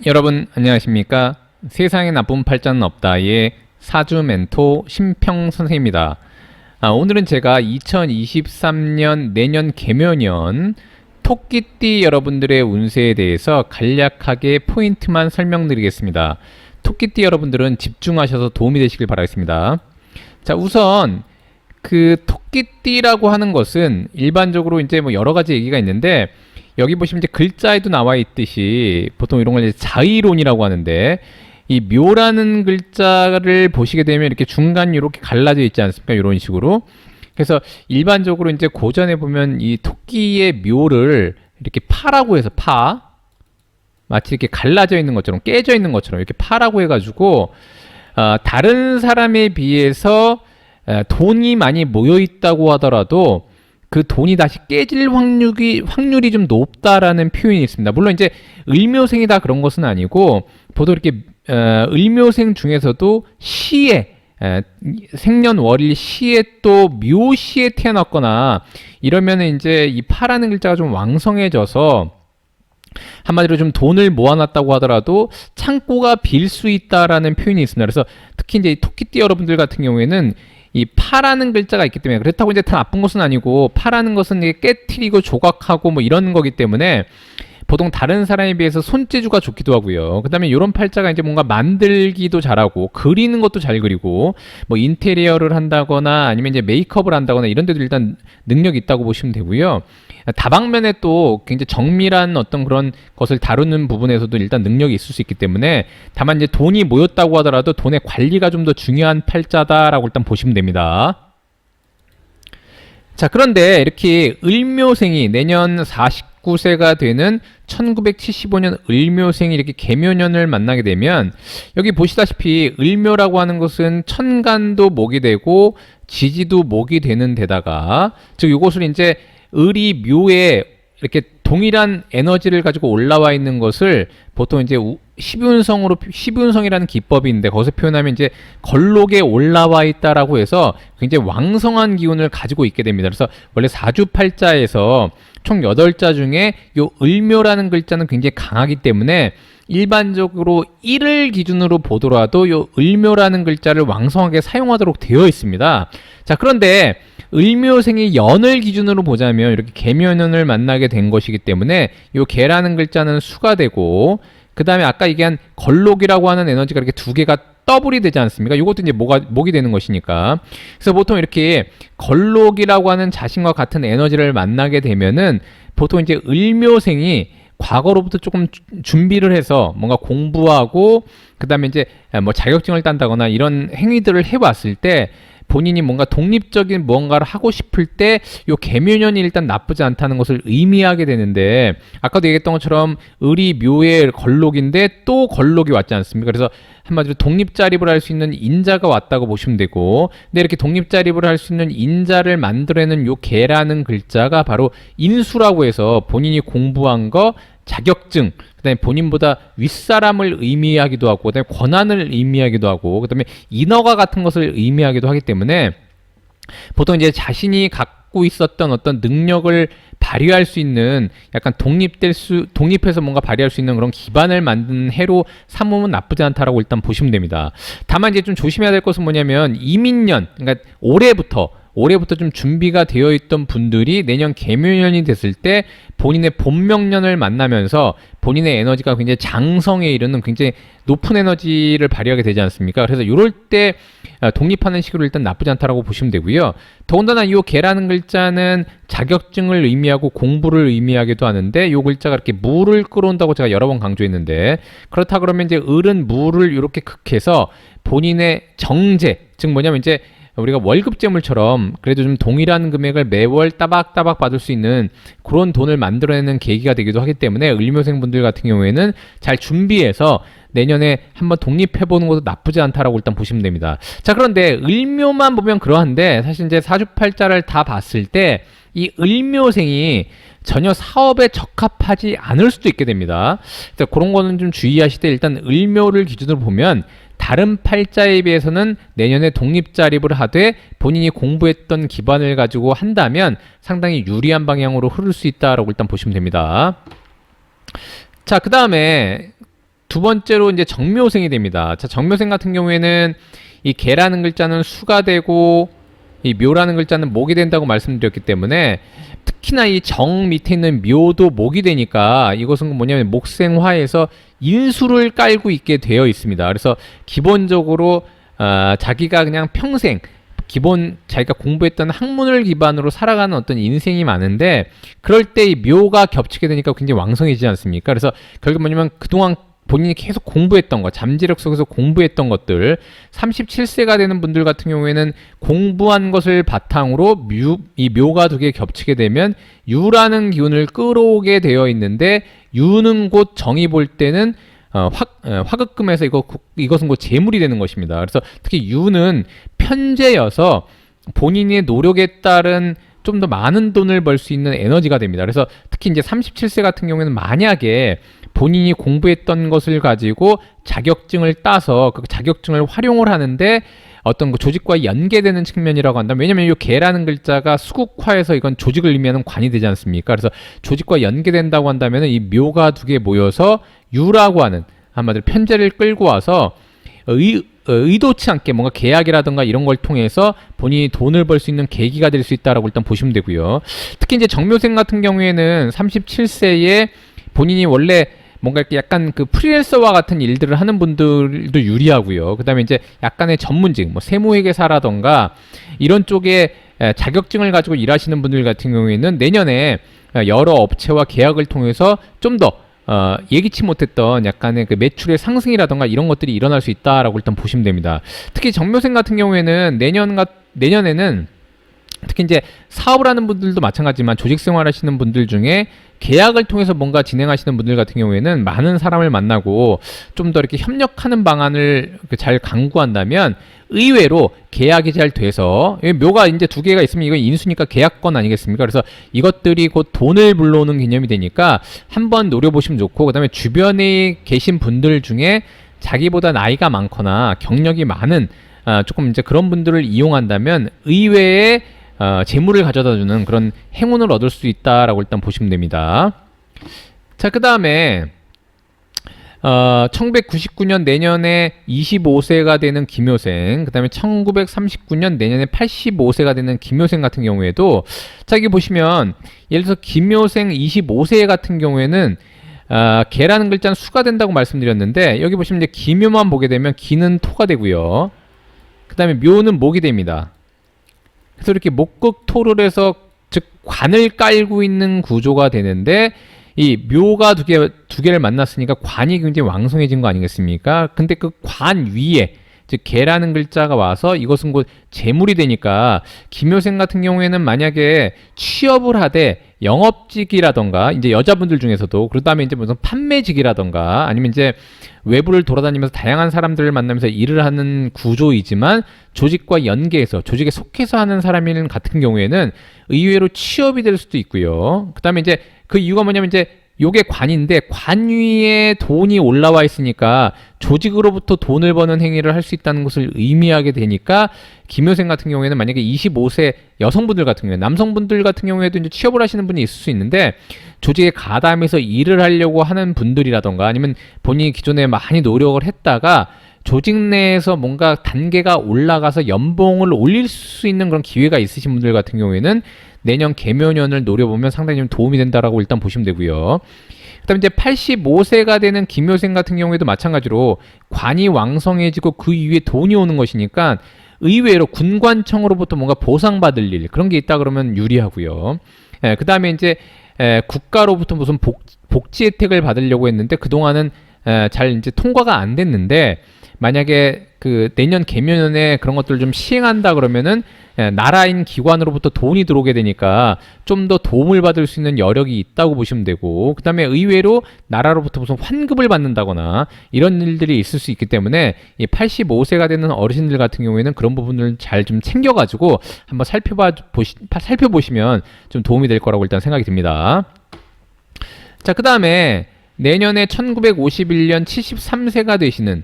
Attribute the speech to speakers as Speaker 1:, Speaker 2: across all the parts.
Speaker 1: 여러분 안녕하십니까? 세상에 나쁜 팔자는 없다의 사주 멘토 심평 선생입니다. 오늘은 제가 2023년 내년 개묘년 토끼띠 여러분들의 운세에 대해서 간략하게 포인트만 설명드리겠습니다. 토끼띠 여러분들은 집중하셔서 도움이 되시길 바라겠습니다. 자, 우선 그 토끼띠라고 하는 것은 일반적으로 이제 뭐 여러 가지 얘기가 있는데, 여기 보시면 이제 글자에도 나와 있듯이 보통 이런 걸 이제 자의론이라고 하는데, 이 묘라는 글자를 보시게 되면 이렇게 중간 이렇게 갈라져 있지 않습니까? 이런 식으로. 그래서 일반적으로 이제 고전에 보면 이 토끼의 묘를 이렇게 파라고 해서 마치 이렇게 갈라져 있는 것처럼, 깨져 있는 것처럼 이렇게 파라고 해가지고 다른 사람에 비해서 돈이 많이 모여 있다고 하더라도 그 돈이 다시 깨질 확률이 좀 높다라는 표현이 있습니다. 물론 이제 을묘생이다 그런 것은 아니고, 보통 이렇게 을묘생 중에서도 시에 생년월일 시에 또 묘시에 태어났거나 이러면 이제 이 파라는 글자가 좀 왕성해져서 한마디로 좀 돈을 모아놨다고 하더라도 창고가 빌 수 있다라는 표현이 있습니다. 그래서 특히 이제 토끼띠 여러분들 같은 경우에는 이 파라는 글자가 있기 때문에, 그렇다고 이제 다 나쁜 것은 아니고, 파라는 것은 이게 깨트리고 조각하고 뭐 이런 거기 때문에 보통 다른 사람에 비해서 손재주가 좋기도 하고요. 그 다음에 이런 팔자가 이제 뭔가 만들기도 잘하고 그리는 것도 잘 그리고 뭐 인테리어를 한다거나 아니면 이제 메이크업을 한다거나 이런 데도 일단 능력이 있다고 보시면 되고요. 다방면에 또 굉장히 정밀한 어떤 그런 것을 다루는 부분에서도 일단 능력이 있을 수 있기 때문에, 다만 이제 돈이 모였다고 하더라도 돈의 관리가 좀 더 중요한 팔자다라고 일단 보시면 됩니다. 자, 그런데 이렇게 을묘생이 내년 49세가 되는 1975년 을묘생이 이렇게 개묘년을 만나게 되면, 여기 보시다시피 을묘라고 하는 것은 천간도 목이 되고 지지도 목이 되는 데다가, 즉 이것을 이제 을이 묘에 이렇게 동일한 에너지를 가지고 올라와 있는 것을 보통 이제 시운성이라는 기법이 있는데, 거기서 표현하면 이제 걸록에 올라와 있다라고 해서 굉장히 왕성한 기운을 가지고 있게 됩니다. 그래서 원래 사주팔자에서 총 8자 중에 요 을묘라는 글자는 굉장히 강하기 때문에 일반적으로 1을 기준으로 보더라도 요 을묘라는 글자를 왕성하게 사용하도록 되어 있습니다. 자, 그런데 을묘생이 연을 기준으로 보자면 이렇게 개묘년을 만나게 된 것이기 때문에 요 개라는 글자는 수가 되고, 그 다음에 아까 얘기한 걸록이라고 하는 에너지가 이렇게 두 개가 더블이 되지 않습니까? 이것도 이제 목이 되는 것이니까. 그래서 보통 이렇게 걸록이라고 하는 자신과 같은 에너지를 만나게 되면은 보통 이제 을묘생이 과거로부터 조금 준비를 해서 뭔가 공부하고 그 다음에 이제 뭐 자격증을 딴다거나 이런 행위들을 해왔을 때, 본인이 뭔가 독립적인 무언가를 하고 싶을 때 요 개묘년이 일단 나쁘지 않다는 것을 의미하게 되는데, 아까도 얘기했던 것처럼 을이 묘의 걸록인데 또 걸록이 왔지 않습니까? 그래서 한마디로 독립자립을 할 수 있는 인자가 왔다고 보시면 되고, 근데 이렇게 독립자립을 할 수 있는 인자를 만들어내는 요 개라는 글자가 바로 인수라고 해서 본인이 공부한 거, 자격증, 그다음에 본인보다 윗사람을 의미하기도 하고, 그다음에 권한을 의미하기도 하고, 그다음에 인허가 같은 것을 의미하기도 하기 때문에 보통 이제 자신이 갖고 있었던 어떤 능력을 발휘할 수 있는, 약간 독립해서 뭔가 발휘할 수 있는 그런 기반을 만드는 해로 삼으면 나쁘지 않다라고 일단 보시면 됩니다. 다만 이제 좀 조심해야 될 것은 뭐냐면, 이민년, 그러니까 올해부터 좀 준비가 되어 있던 분들이 내년 개묘년이 됐을 때 본인의 본명년을 만나면서 본인의 에너지가 굉장히 장성에 이르는 굉장히 높은 에너지를 발휘하게 되지 않습니까? 그래서 이럴 때 독립하는 식으로 일단 나쁘지 않다라고 보시면 되고요. 더군다나 이 개라는 글자는 자격증을 의미하고 공부를 의미하기도 하는데, 이 글자가 이렇게 무를 끌어온다고 제가 여러 번 강조했는데, 그렇다 그러면 이제 을은 무를 이렇게 극해서 본인의 정제, 즉 뭐냐면 이제 우리가 월급제물처럼 그래도 좀 동일한 금액을 매월 따박따박 받을 수 있는 그런 돈을 만들어내는 계기가 되기도 하기 때문에, 을묘생 분들 같은 경우에는 잘 준비해서 내년에 한번 독립해보는 것도 나쁘지 않다라고 일단 보시면 됩니다. 자, 그런데 을묘만 보면 그러한데, 사실 이제 사주팔자를 다 봤을 때 이 을묘생이 전혀 사업에 적합하지 않을 수도 있게 됩니다. 그래서 그런 거는 좀 주의하시되, 일단 을묘를 기준으로 보면 다른 팔자에 비해서는 내년에 독립자립을 하되 본인이 공부했던 기반을 가지고 한다면 상당히 유리한 방향으로 흐를 수 있다라고 일단 보시면 됩니다. 자, 그 다음에 두 번째로 이제 정묘생이 됩니다. 자, 정묘생 같은 경우에는 이 개라는 글자는 수가 되고 이 묘라는 글자는 목이 된다고 말씀드렸기 때문에 특히나 이 정 밑에 있는 묘도 목이 되니까 이것은 뭐냐면 목생화에서 인수를 깔고 있게 되어 있습니다. 그래서 기본적으로 자기가 그냥 평생 기본 자기가 공부했던 학문을 기반으로 살아가는 어떤 인생이 많은데 그럴 때 이 묘가 겹치게 되니까 굉장히 왕성해지지 않습니까? 그래서 결국 뭐냐면 그동안 본인이 계속 공부했던 것, 잠재력 속에서 공부했던 것들 37세가 되는 분들 같은 경우에는 공부한 것을 바탕으로 이 묘가 두 개 겹치게 되면 유라는 기운을 끌어오게 되어 있는데 유는 곧 정이 볼 때는 화극금에서 이것은 곧 재물이 되는 것입니다. 그래서 특히 유는 편재여서 본인의 노력에 따른 좀 더 많은 돈을 벌 수 있는 에너지가 됩니다. 그래서 특히 이제 37세 같은 경우에는 만약에 본인이 공부했던 것을 가지고 자격증을 따서 그 자격증을 활용을 하는데 어떤 그 조직과 연계되는 측면이라고 한다면, 왜냐면 이 개라는 글자가 수국화에서 이건 조직을 의미하는 관이 되지 않습니까? 그래서 조직과 연계된다고 한다면 이 묘가 두 개 모여서 유라고 하는 한마디로 편재를 끌고 와서 의도치 않게 뭔가 계약이라든가 이런 걸 통해서 본인이 돈을 벌 수 있는 계기가 될 수 있다라고 일단 보시면 되고요. 특히 이제 정묘생 같은 경우에는 37세에 본인이 원래 뭔가 이렇게 약간 그 프리랜서와 같은 일들을 하는 분들도 유리하고요. 그 다음에 이제 약간의 전문직, 뭐 세무회계사라던가 이런 쪽에 자격증을 가지고 일하시는 분들 같은 경우에는 내년에 여러 업체와 계약을 통해서 좀 더 예기치 못했던 약간의 그 매출의 상승이라던가 이런 것들이 일어날 수 있다라고 일단 보시면 됩니다. 특히 정묘생 같은 경우에는 내년에는 특히 이제 사업을 하는 분들도 마찬가지지만 조직 생활하시는 분들 중에 계약을 통해서 뭔가 진행하시는 분들 같은 경우에는 많은 사람을 만나고 좀 더 이렇게 협력하는 방안을 잘 강구한다면 의외로 계약이 잘 돼서, 묘가 이제 두 개가 있으면 이건 인수니까 계약권 아니겠습니까? 그래서 이것들이 곧 돈을 불러오는 개념이 되니까 한번 노려보시면 좋고, 그 다음에 주변에 계신 분들 중에 자기보다 나이가 많거나 경력이 많은 조금 이제 그런 분들을 이용한다면 의외의 재물을 가져다주는 그런 행운을 얻을 수 있다라고 일단 보시면 됩니다. 자, 그 다음에 1999년 내년에 25세가 되는 기묘생, 그 다음에 1939년 내년에 85세가 되는 기묘생 같은 경우에도, 자, 여기 보시면 예를 들어서 기묘생 25세 같은 경우에는 개라는 글자는 수가 된다고 말씀드렸는데, 여기 보시면 이제 기묘만 보게 되면 기는 토가 되고요. 그 다음에 묘는 목이 됩니다. 그래서 이렇게 목극토를 해서 즉 관을 깔고 있는 구조가 되는데, 이 묘가 두 개를 만났으니까 관이 굉장히 왕성해진 거 아니겠습니까? 근데 그 관 위에 즉 개라는 글자가 와서 이것은 곧 재물이 되니까 기묘생 같은 경우에는 만약에 취업을 하되 영업직이라던가 이제 여자분들 중에서도, 그다음에 이제 무슨 판매직이라던가 아니면 이제 외부를 돌아다니면서 다양한 사람들을 만나면서 일을 하는 구조이지만 조직과 연계해서 조직에 속해서 하는 사람 같은 경우에는 의외로 취업이 될 수도 있고요. 그다음에 이제 그 이유가 뭐냐면 이제 요게 관인데 관 위에 돈이 올라와 있으니까 조직으로부터 돈을 버는 행위를 할 수 있다는 것을 의미하게 되니까 기묘생 같은 경우에는 만약에 25세 여성분들 같은 경우에, 남성분들 같은 경우에도 이제 취업을 하시는 분이 있을 수 있는데 조직에 가담해서 일을 하려고 하는 분들이라던가 아니면 본인이 기존에 많이 노력을 했다가 조직 내에서 뭔가 단계가 올라가서 연봉을 올릴 수 있는 그런 기회가 있으신 분들 같은 경우에는 내년 개묘년을 노려보면 상당히 좀 도움이 된다라고 일단 보시면 되고요. 그다음에 이제 85세가 되는 기묘생 같은 경우에도 마찬가지로 관이 왕성해지고 그 위에 돈이 오는 것이니까 의외로 군관청으로부터 뭔가 보상받을 일 그런 게 있다 그러면 유리하고요. 그다음에 이제 국가로부터 무슨 복지 혜택을 받으려고 했는데 그동안은 잘 이제 통과가 안 됐는데 만약에 그 내년 개묘년에 그런 것들을 좀 시행한다 그러면은 나라인 기관으로부터 돈이 들어오게 되니까 좀 더 도움을 받을 수 있는 여력이 있다고 보시면 되고, 그 다음에 의외로 나라로부터 무슨 환급을 받는다거나 이런 일들이 있을 수 있기 때문에 이 85세가 되는 어르신들 같은 경우에는 그런 부분을 잘 좀 챙겨가지고 한번 살펴보시면 좀 도움이 될 거라고 일단 생각이 듭니다. 자, 그 다음에 내년에 1951년 73세가 되시는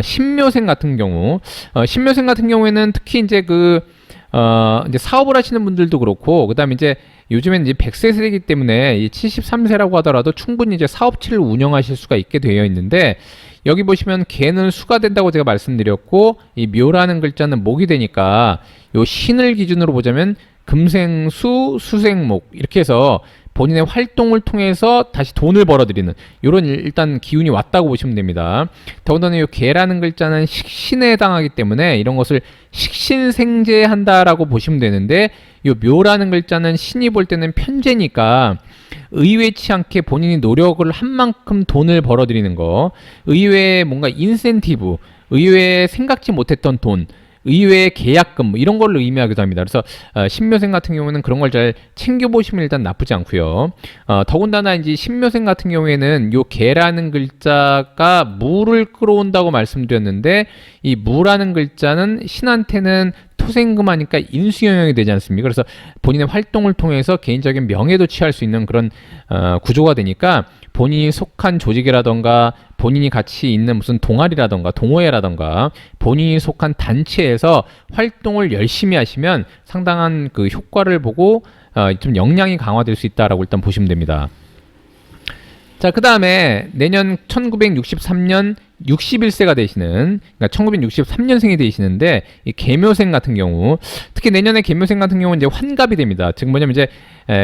Speaker 1: 신묘생 같은 경우, 신묘생 같은 경우에는 특히 이제 그 이제 사업을 하시는 분들도 그렇고, 그다음에 이제 요즘엔 이제 100세 세대이기 때문에 이 73세라고 하더라도 충분히 이제 사업체를 운영하실 수가 있게 되어 있는데, 여기 보시면 개는 수가 된다고 제가 말씀드렸고, 이 묘라는 글자는 목이 되니까 요 신을 기준으로 보자면 금생수, 수생목 이렇게 해서 본인의 활동을 통해서 다시 돈을 벌어들이는 이런 일단 기운이 왔다고 보시면 됩니다. 더군다나 이 개라는 글자는 식신에 해당하기 때문에 이런 것을 식신생재한다라고 보시면 되는데, 이 묘라는 글자는 신이 볼 때는 편재니까 의외치 않게 본인이 노력을 한 만큼 돈을 벌어들이는 거, 의외의 뭔가 인센티브, 의외의 생각지 못했던 돈, 의외의 계약금 뭐 이런 걸로 의미하기도 합니다. 그래서 신묘생 같은 경우는 그런 걸 잘 챙겨보시면 일단 나쁘지 않고요. 더군다나 이제 신묘생 같은 경우에는 요 개라는 글자가 무를 끌어온다고 말씀드렸는데, 이 무라는 글자는 신한테는 토생금하니까 인수영역이 되지 않습니까? 그래서 본인의 활동을 통해서 개인적인 명예도 취할 수 있는 그런 구조가 되니까, 본인이 속한 조직이라던가 본인이 같이 있는 무슨 동아리라던가 동호회라던가 본인이 속한 단체에서 활동을 열심히 하시면 상당한 그 효과를 보고 좀 역량이 강화될 수 있다라고 일단 보시면 됩니다. 자, 그 다음에 내년 1963년 61세가 되시는, 그러니까 1963년생이 되시는데, 이 계묘생 같은 경우, 특히 내년에 계묘생 같은 경우는 이제 환갑이 됩니다. 즉 뭐냐면 이제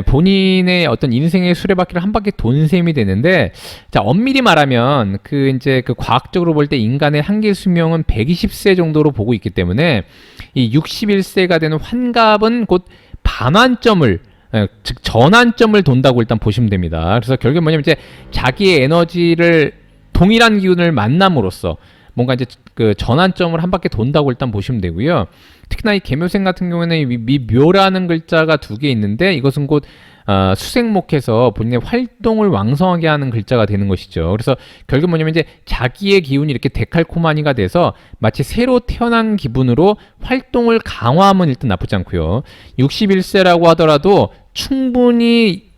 Speaker 1: 본인의 어떤 인생의 수레바퀴를 한 바퀴 돈 셈이 되는데, 자, 엄밀히 말하면 이제 과학적으로 볼 때 인간의 한계 수명은 120세 정도로 보고 있기 때문에, 이 61세가 되는 환갑은 곧 반환점을, 즉 전환점을 돈다고 일단 보시면 됩니다. 그래서 결국에 뭐냐면 이제 자기의 에너지를 동일한 기운을 만남으로써 뭔가 이제 그 전환점을 한 바퀴 돈다고 일단 보시면 되고요. 특히나 이 계묘생 같은 경우에는 이 묘라는 글자가 두 개 있는데, 이것은 곧 수생목해서 본인의 활동을 왕성하게 하는 글자가 되는 것이죠. 그래서 결국 뭐냐면 이제 자기의 기운이 이렇게 데칼코마니가 돼서 마치 새로 태어난 기분으로 활동을 강화하면 일단 나쁘지 않고요. 61세라고 하더라도 충분히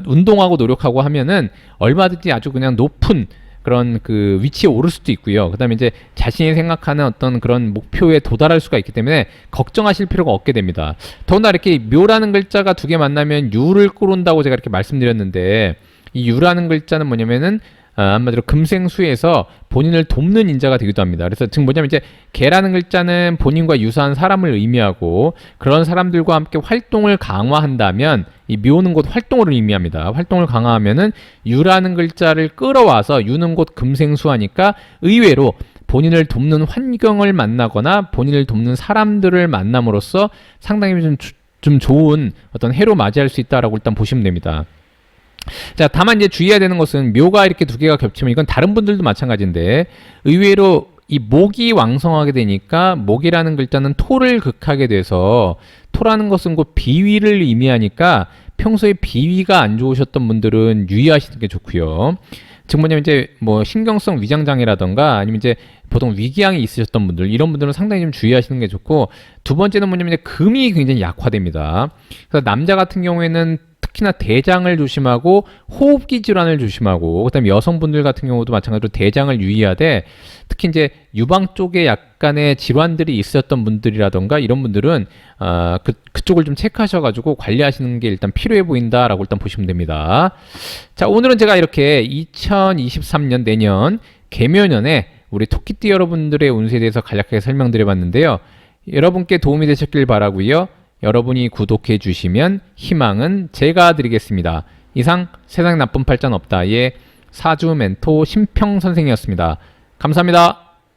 Speaker 1: 운동하고 노력하고 하면은 얼마든지 아주 그냥 높은 그런 그 위치에 오를 수도 있고요. 그 다음에 이제 자신이 생각하는 어떤 그런 목표에 도달할 수가 있기 때문에 걱정하실 필요가 없게 됩니다. 더군다나 이렇게 묘라는 글자가 두 개 만나면 유를 끌어온다고 제가 이렇게 말씀드렸는데, 이 유라는 글자는 뭐냐면은 한마디로 금생수에서 본인을 돕는 인자가 되기도 합니다. 그래서 즉 뭐냐면 이제 개라는 글자는 본인과 유사한 사람을 의미하고, 그런 사람들과 함께 활동을 강화한다면, 이 묘는 곧 활동을 의미합니다. 활동을 강화하면은 유라는 글자를 끌어와서, 유는 곧 금생수하니까 의외로 본인을 돕는 환경을 만나거나 본인을 돕는 사람들을 만남으로써 상당히 좀 좋은 어떤 해로 맞이할 수 있다라고 일단 보시면 됩니다. 자, 다만 이제 주의해야 되는 것은 묘가 이렇게 두 개가 겹치면, 이건 다른 분들도 마찬가지인데, 의외로 이 목이 왕성하게 되니까 목이라는 글자는 토를 극하게 돼서, 토라는 것은 곧 비위를 의미하니까 평소에 비위가 안 좋으셨던 분들은 유의하시는 게 좋고요. 즉 뭐냐면 이제 뭐 신경성 위장 장애라던가 아니면 이제 보통 위궤양이 있으셨던 분들, 이런 분들은 상당히 좀 주의하시는 게 좋고, 두 번째는 뭐냐면 이제 금이 굉장히 약화됩니다. 그래서 남자 같은 경우에는 특히나 대장을 조심하고 호흡기 질환을 조심하고, 그다음에 여성분들 같은 경우도 마찬가지로 대장을 유의하되, 특히 이제 유방 쪽에 약간의 질환들이 있었던 분들이라던가 이런 분들은 그쪽을 좀 체크하셔가지고 관리하시는 게 일단 필요해 보인다라고 일단 보시면 됩니다. 자, 오늘은 제가 이렇게 2023년 내년 계묘년에 우리 토끼띠 여러분들의 운세에 대해서 간략하게 설명드려봤는데요. 여러분께 도움이 되셨길 바라고요. 여러분이 구독해 주시면 희망은 제가 드리겠습니다. 이상 세상 나쁜 팔자는 없다의 사주 멘토 심평 선생이었습니다. 감사합니다.